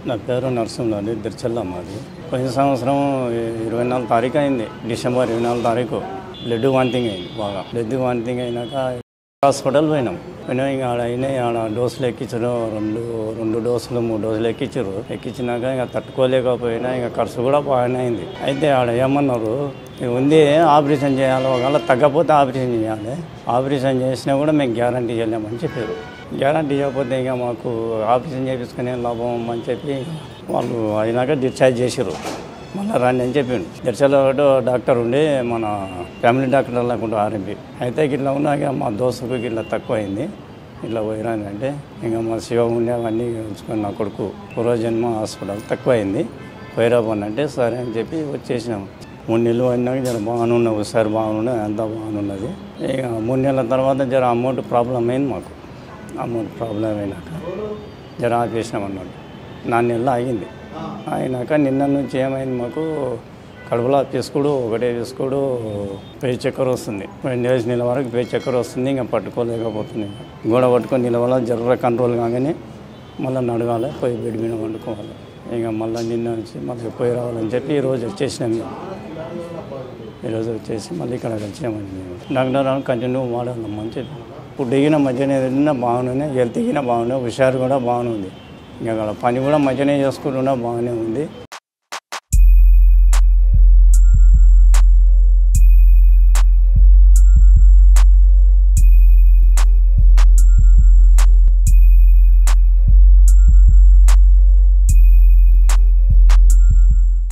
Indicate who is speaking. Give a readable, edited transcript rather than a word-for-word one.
Speaker 1: నా పేరు నరసింహులు అండి, దిర్చల్ల మాది. పోయిన సంవత్సరం 24 తారీఖు అయింది, డిసెంబర్ 24 తారీఖు బ్లడ్ వామిటింగ్ అయింది. బాగా బ్లడ్ వామిటింగ్ అయినాక హాస్పిటల్ పోయినాం. ఇంకా ఆడ డోసులు ఎక్కించారు, రెండు డోసులు 3 డోసులు ఎక్కించినాక ఇంకా తట్టుకోలేకపోయినా, ఇంకా ఖర్చు కూడా బాగానే అయింది. అయితే ఆడ ఏమన్నారు, ఉంది ఆపరేషన్ చేయాలి, ఒకవేళ తగ్గపోతే ఆపరేషన్ చేయాలి, ఆపరేషన్ చేసినా కూడా మేము గ్యారంటీ చేయలేమని చెప్పారు. గ్యారంటీ చేయకపోతే ఇంకా మాకు ఆపరేషన్ చేయించుకునే లాభం అని చెప్పి వాళ్ళు అయినాక డిశ్చార్జ్ చేసారు. మళ్ళీ రండి అని చెప్పిండు. దర్శలో డాక్టర్ ఉండి, మన ఫ్యామిలీ డాక్టర్ లేకుండా ఆర్ఎంపీ. అయితే ఇట్లా ఉన్నాక మా దోస్తుకు ఇట్లా తక్కువ అయింది, ఇట్లా పోయిరానంటే ఇంకా మా శివ ఉండే అవన్నీ ఉంచుకొని నా కొడుకు పూర్వజన్మ హాస్పిటల్ తక్కువ అయింది, పోయిరాబోని అంటే సరే అని చెప్పి వచ్చేసినాం. 3 నెలలు అయినాక జర బాగానున్నాయి, ఒకసారి బాగున్నాయి, అంతా బాగానున్నది. ఇక 3 నెలల తర్వాత జర అమౌంట్ ప్రాబ్లం అయింది మాకు. అమౌంట్ ప్రాబ్లం అయినాక జర ఆపేసినాం అన్నట్టు. 4 నెలలు ఆగింది. అయినాక నిన్న నుంచి ఏమైంది, మాకు కడుపులో ఒకటే వేసుకోడు, పేరు చక్కెర వస్తుంది. 2 నెలల వరకు పేరు చక్కెర వస్తుంది. ఇంకా పట్టుకోలేకపోతుంది. గోడ పట్టుకొని నిలవాల, జర్ర కంట్రోల్ కాగానే మళ్ళీ నడగాలి, పోయి బెడ్ మీద వండుకోవాలి. ఇంకా మళ్ళీ నిన్న నుంచి మళ్ళీ పోయి రావాలని చెప్పి ఈరోజు వచ్చేసినాం. ఈరోజు వచ్చేసి మళ్ళీ ఇక్కడ వచ్చామండి. మేము డాక్టర్ కంటిన్యూ వాడాలమ్మని చెప్పి ఫుడ్ ఎగిన మధ్యనే తిన్నా బాగున్నాయి, హెల్త్ ఎగిన బాగున్నాయి, హుషారు కూడా బాగుంది. ఇంకా అక్కడ పని కూడా మంచిగానే చేసుకుంటున్నా బాగానే ఉంది.